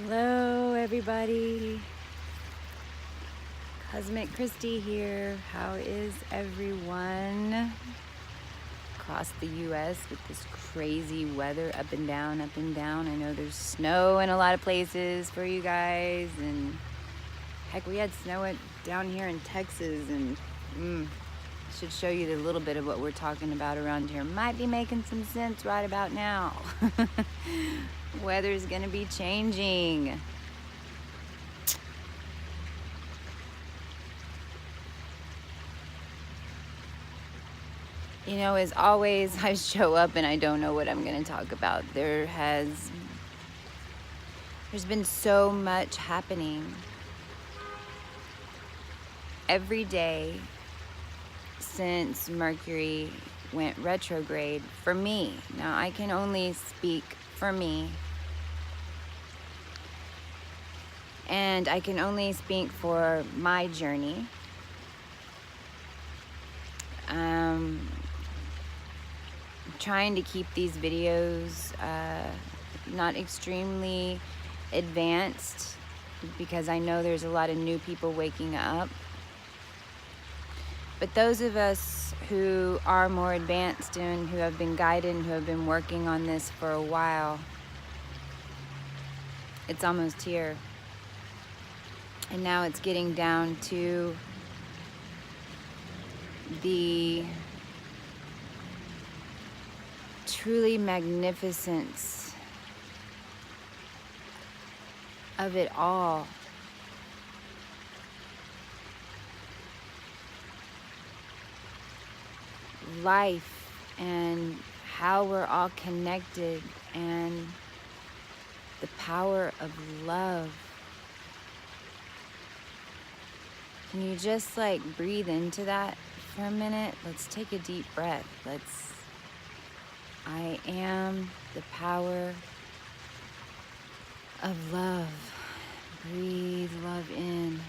Hello everybody, Cosmic Christy here. How is everyone across the US with this crazy weather, up and down, up and down? I know there's snow in a lot of places for you guys, and heck, we had snow down here in Texas, and should show you a little bit of what we're talking about around here. Might be making some sense right about now. Weather's gonna be changing. You know, as always, I show up and I don't know what I'm gonna talk about. There's been so much happening every day since Mercury went retrograde for me. Now, I can only speak for me, and I can only speak for my journey. Trying to keep these videos not extremely advanced, because I know there's a lot of new people waking up. But those of us who are more advanced and who have been guided and who have been working on this for a while, it's almost here. And now it's getting down to the truly magnificence of it all. Life and how we're all connected, and the power of love. Can you just like breathe into that for a minute? Let's take a deep breath. I am the power of love. Breathe love in.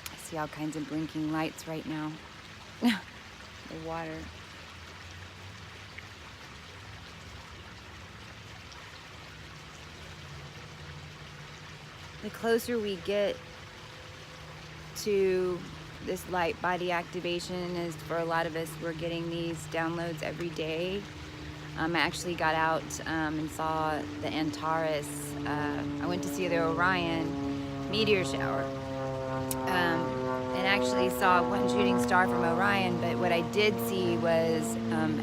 I see all kinds of blinking lights right now. The water. The closer we get to this light body activation, is for a lot of us, we're getting these downloads every day. I actually got out and saw the Antares. I went to see the Orion meteor shower, and actually saw one shooting star from Orion. But what I did see was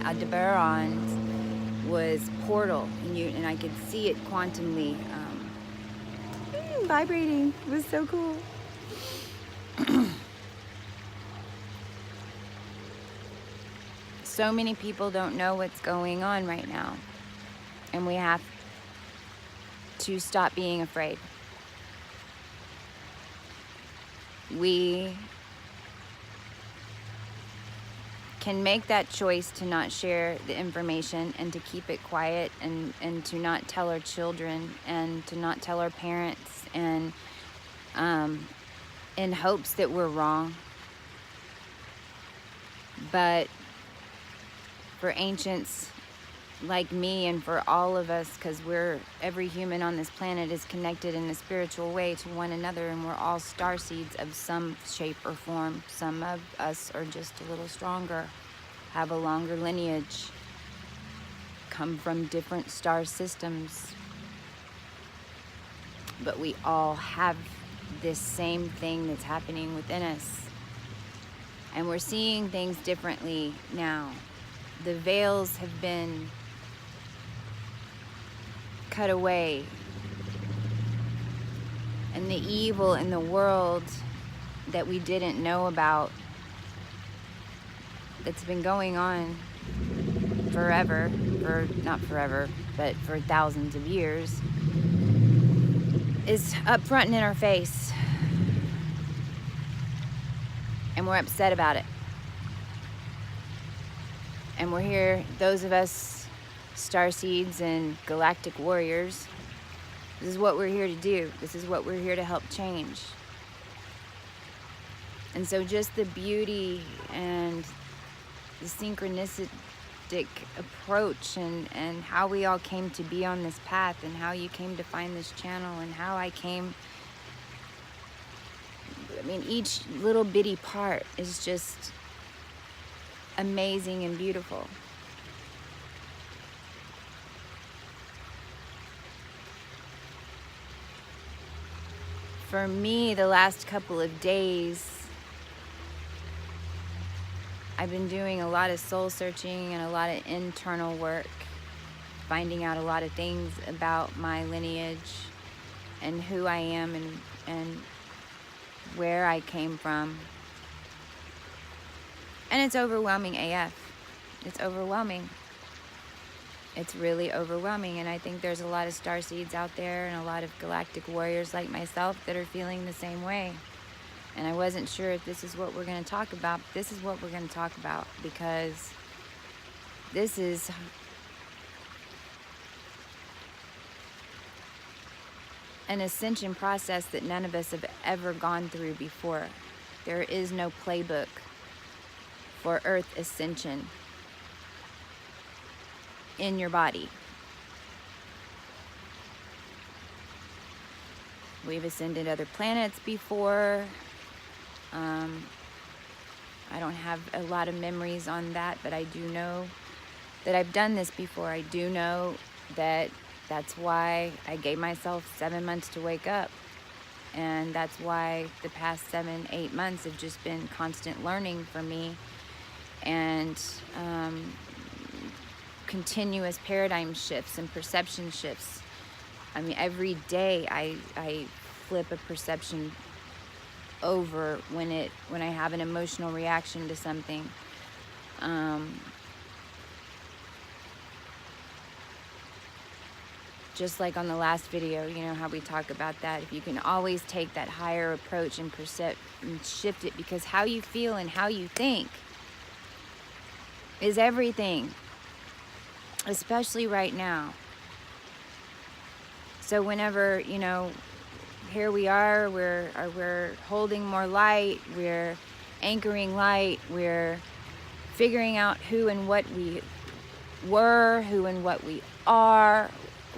Aldebaran's was portal, and I could see it quantumly vibrating. It was so cool. So many people don't know what's going on right now, and we have to stop being afraid. We can make that choice to not share the information and to keep it quiet, and to not tell our children and to not tell our parents, and in hopes that we're wrong. But for ancients like me, and for all of us, because every human on this planet is connected in a spiritual way to one another, and we're all starseeds of some shape or form. Some of us are just a little stronger, have a longer lineage, come from different star systems, but we all have this same thing that's happening within us, and we're seeing things differently now. The veils have been cut away, and the evil in the world that we didn't know about, that's been going on forever, or not forever, but for thousands of years, is up front and in our face, and we're upset about it. And we're here, those of us Starseeds and Galactic Warriors, this is what we're here to do. This is what we're here to help change. And so just the beauty and the synchronistic approach, and how we all came to be on this path, and how you came to find this channel, and how I came. I mean, each little bitty part is just amazing and beautiful. For me, the last couple of days, I've been doing a lot of soul searching and a lot of internal work, finding out a lot of things about my lineage and who I am and where I came from. And it's overwhelming AF. It's overwhelming. It's really overwhelming, and I think there's a lot of starseeds out there and a lot of galactic warriors like myself that are feeling the same way. And I wasn't sure if this is what we're going to talk about, but this is what we're going to talk about, because this is an ascension process that none of us have ever gone through before. There is no playbook for Earth ascension in your body. We've ascended other planets before. I don't have a lot of memories on that, but I do know that I've done this before. I do know that that's why I gave myself 7 months to wake up. And that's why the past 7-8 months have just been constant learning for me, and continuous paradigm shifts and perception shifts. I mean, every day I flip a perception over when I have an emotional reaction to something. Just like on the last video, you know how we talk about that. If you can always take that higher approach and shift it, because how you feel and how you think is everything, especially right now. So whenever, you know, here we are, we're holding more light, we're anchoring light, we're figuring out who and what we were, who and what we are,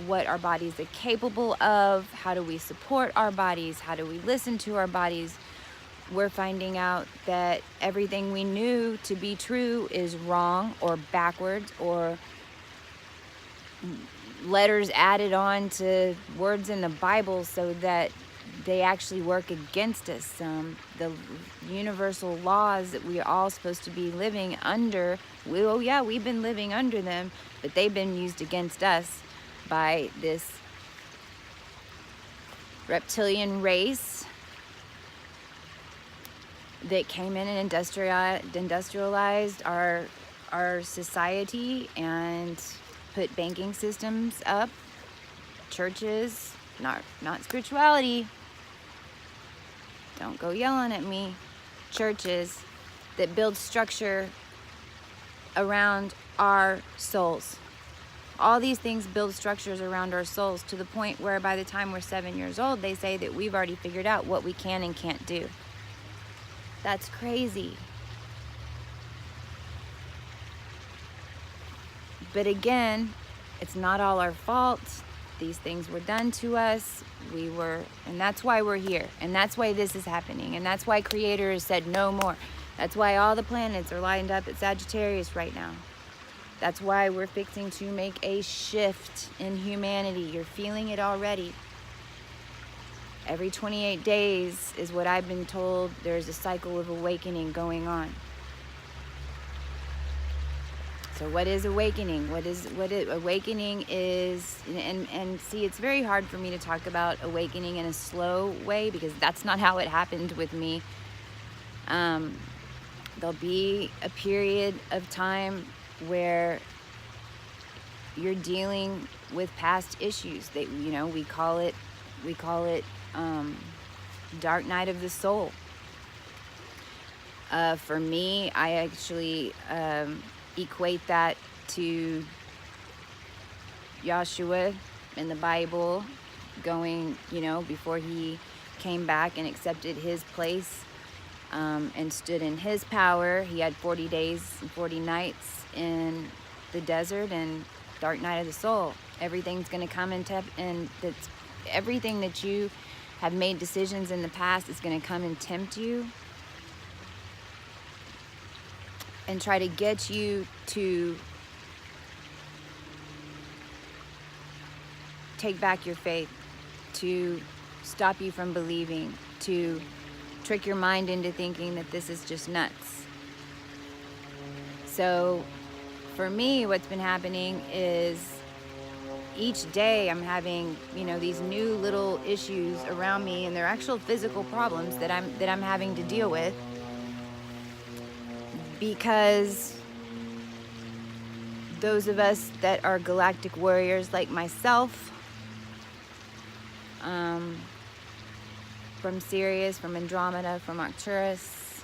what our bodies are capable of, how do we support our bodies, how do we listen to our bodies. We're finding out that everything we knew to be true is wrong or backwards, or letters added on to words in the Bible so that they actually work against us. The universal laws that we are all supposed to be living under, oh yeah, we've been living under them, but they've been used against us by this reptilian race that came in and industrialized our society and put banking systems up, churches, not spirituality, don't go yelling at me, churches that build structure around our souls. All these things build structures around our souls to the point where by the time we're 7 years old, they say that we've already figured out what we can and can't do. That's crazy. But again, it's not all our fault. These things were done to us. And that's why we're here. And that's why this is happening. And that's why Creator has said no more. That's why all the planets are lined up at Sagittarius right now. That's why we're fixing to make a shift in humanity. You're feeling it already. Every 28 days is what I've been told. There's a cycle of awakening going on. So what is awakening? Awakening is, and see, it's very hard for me to talk about awakening in a slow way, because that's not how it happened with me. There'll be a period of time where you're dealing with past issues that, you know, we call it dark night of the soul. For me, I actually equate that to Joshua in the Bible going, you know, before he came back and accepted his place and stood in his power. He had 40 days and 40 nights in the desert and dark night of the soul. Everything's going to come and that's everything that you have made decisions in the past is going to come and tempt you and try to get you to take back your faith, to stop you from believing, to trick your mind into thinking that this is just nuts. So for me, what's been happening is each day I'm having, these new little issues around me, and they're actual physical problems that I'm having to deal with, because those of us that are galactic warriors like myself, from Sirius, from Andromeda, from Arcturus,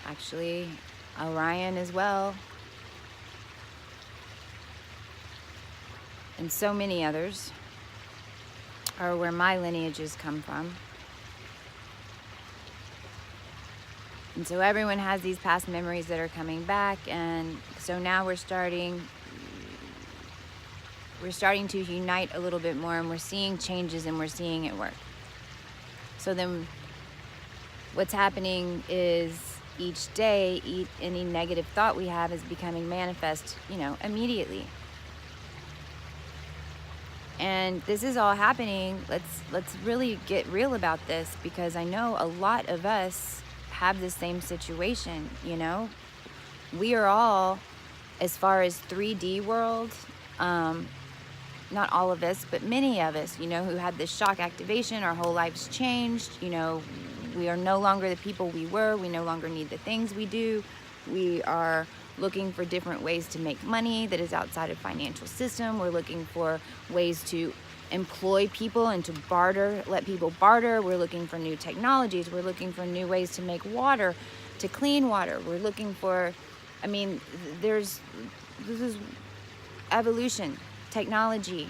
actually Orion as well, and so many others are where my lineages come from. And so everyone has these past memories that are coming back, and so now we're starting to unite a little bit more, and we're seeing changes and we're seeing it work. So then what's happening is each day, any negative thought we have is becoming manifest, immediately. And this is all happening. Let's really get real about this, because I know a lot of us have the same situation. We are all, as far as 3D world, not all of us, but many of us, who had this shock activation, our whole lives changed. We are no longer the people we were. We no longer need the things we do. We are looking for different ways to make money that is outside of financial system. We're looking for ways to employ people and to barter, let people barter. We're looking for new technologies. We're looking for new ways to make water, to clean water. We're looking for, this is evolution, technology.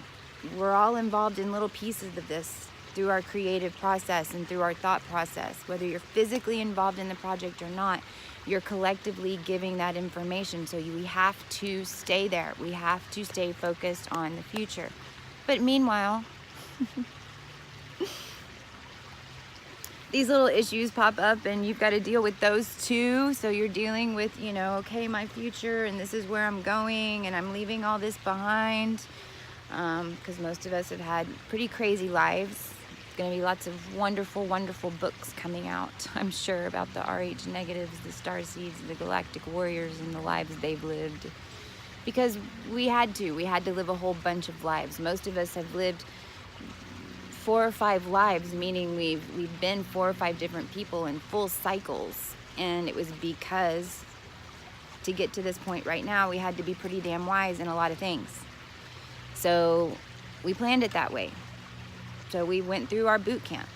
We're all involved in little pieces of this through our creative process and through our thought process. Whether you're physically involved in the project or not, you're collectively giving that information. So we have to stay there. We have to stay focused on the future. But meanwhile, these little issues pop up, and you've got to deal with those too. So you're dealing with, okay, my future, and this is where I'm going, and I'm leaving all this behind. Because most of us have had pretty crazy lives. There's going to be lots of wonderful, wonderful books coming out, I'm sure, about the RH negatives, the Starseeds, the Galactic Warriors, and the lives they've lived. Because we had to live a whole bunch of lives. Most of us have lived 4 or 5 lives, meaning we've been 4 or 5 different people in full cycles. And it was because to get to this point right now, we had to be pretty damn wise in a lot of things. So we planned it that way. So we went through our boot camp.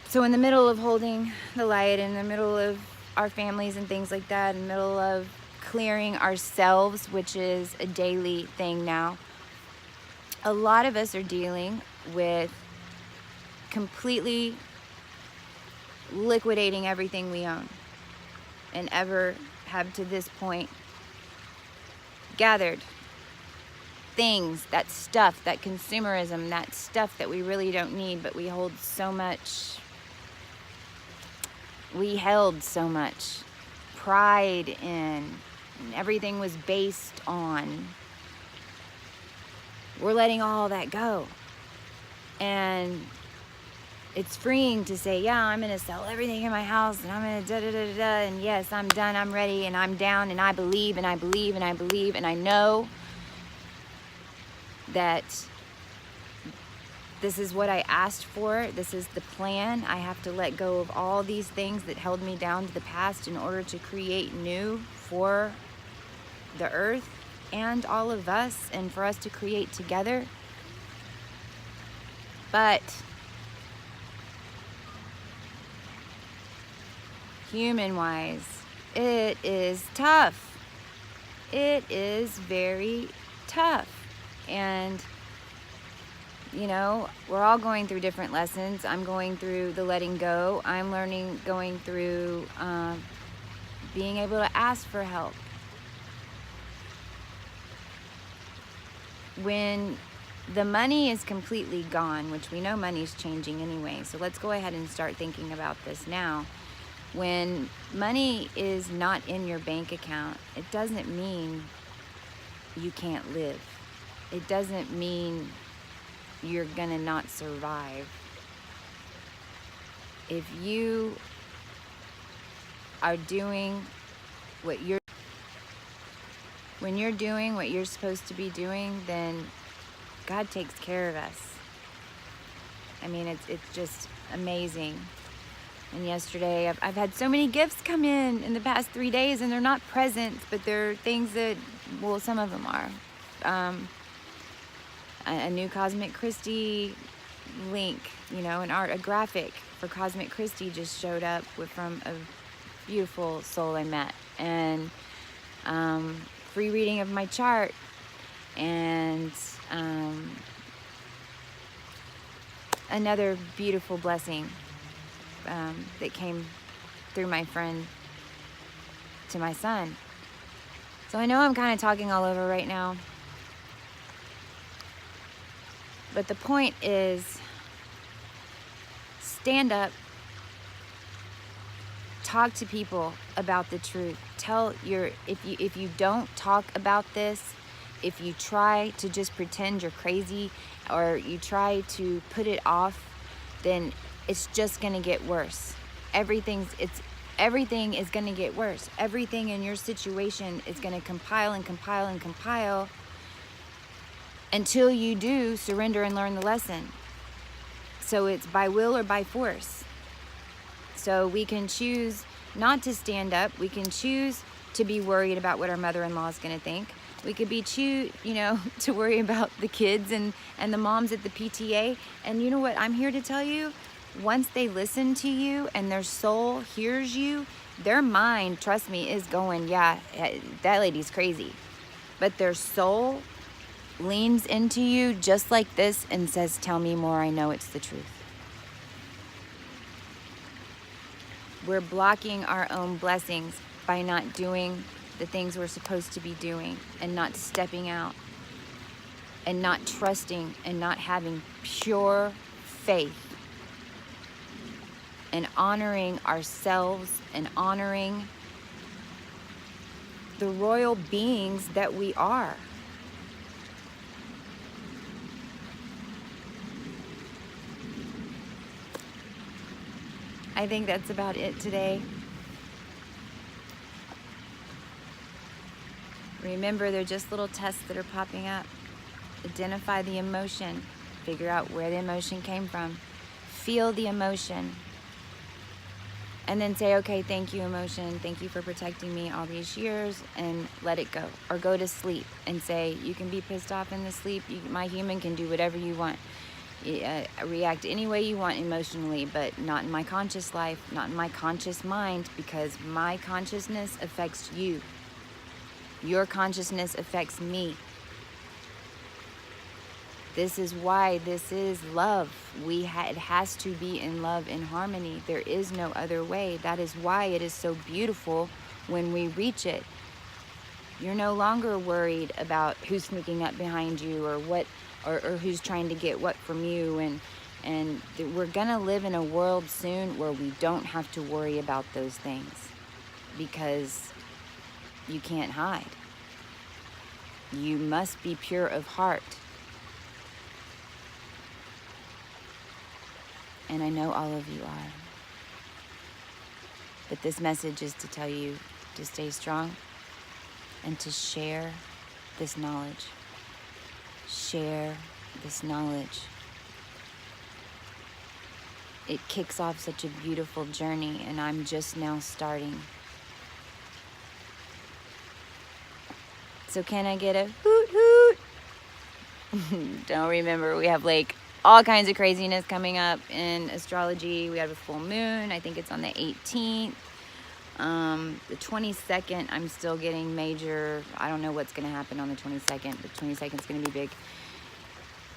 So in the middle of holding the light, in the middle of our families and things like that, in the middle of clearing ourselves, which is a daily thing now, a lot of us are dealing with completely liquidating everything we own and ever have to this point gathered. Things, that stuff, that consumerism, that stuff that we really don't need, but we hold so much. We held so much pride in, and everything was based on. We're letting all that go. And it's freeing to say, yeah, I'm going to sell everything in my house, and I'm going to da-da-da-da-da, and yes, I'm done, I'm ready, and I'm down, and I believe, and I believe, and I believe, and I know that this is what I asked for. This is the plan. I have to let go of all these things that held me down to the past in order to create new for the earth and all of us, and for us to create together. But human-wise, it is tough. It is very tough. And you know, we're all going through different lessons. I'm going through the letting go. I'm learning, going through being able to ask for help. When the money is completely gone, which we know money's changing anyway, so let's go ahead and start thinking about this now. When money is not in your bank account, it doesn't mean you can't live. It doesn't mean you're gonna not survive. If you are doing what you're, when you're doing what you're supposed to be doing, then God takes care of us. I mean, it's just amazing. And yesterday, I've had so many gifts come in the past 3 days, and they're not presents, but they're things that, well, some of them are. A new Cosmic Christie link, you know, a graphic for Cosmic Christie just showed up from a beautiful soul I met, and free reading of my chart, and another beautiful blessing that came through my friend to my son. So I know I'm kind of talking all over right now, but the point is, stand up, talk to people about the truth. If you don't talk about this, if you try to just pretend you're crazy, or you try to put it off, then it's just gonna get worse. Everything is gonna get worse. Everything in your situation is gonna compile and compile and compile until you do surrender and learn the lesson. So it's by will or by force. So we can choose not to stand up. We can choose to be worried about what our mother-in-law is gonna think. We could be to worry about the kids and the moms at the PTA. And you know what I'm here to tell you? Once they listen to you and their soul hears you, their mind, trust me, is going, yeah, that lady's crazy. But their soul leans into you just like this and says, tell me more, I know it's the truth. We're blocking our own blessings by not doing the things we're supposed to be doing, and not stepping out, and not trusting, and not having pure faith, and honoring ourselves, and honoring the royal beings that we are. I think that's about it today. Remember, they're just little tests that are popping up. Identify the emotion. Figure out where the emotion came from. Feel the emotion. And then say, okay, thank you, emotion. Thank you for protecting me all these years, and let it go. Or go to sleep and say, you can be pissed off in the sleep. My human can do whatever you want. React any way you want emotionally, but not in my conscious life, not in my conscious mind, because my consciousness affects you. Your consciousness affects me. This is why this is love. It has to be in love and harmony. There is no other way. That is why it is so beautiful when we reach it. You're no longer worried about who's sneaking up behind you, or what, or who's trying to get what from you. And we're gonna live in a world soon where we don't have to worry about those things, because you can't hide. You must be pure of heart. And I know all of you are. But this message is to tell you to stay strong and to share this knowledge. Share this knowledge. It kicks off such a beautiful journey, and I'm just now starting. So can I get a hoot hoot? Don't remember, we have like all kinds of craziness coming up in astrology. We have a full moon. I think it's on the 18th. The 22nd, I'm still getting major. I don't know what's going to happen on the 22nd. The 22nd is going to be big.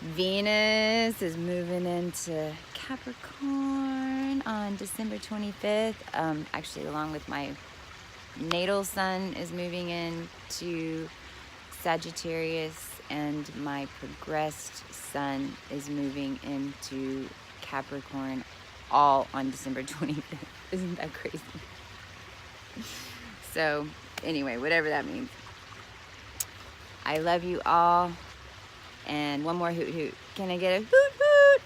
Venus is moving into Capricorn on December 25th. Actually, along with my natal sun is moving into Sagittarius, and my progressed sun is moving into Capricorn, all on December 25th. Isn't that crazy? So, anyway, whatever that means. I love you all. And one more hoot hoot. Can I get a hoot hoot?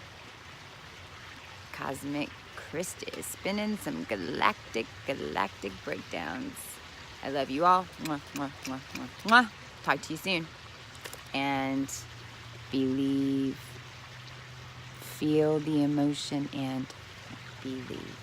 Cosmic Christie spinning some galactic breakdowns. I love you all. Mwah, mwah, mwah, mwah, mwah. Talk to you soon. And believe. Feel the emotion and believe.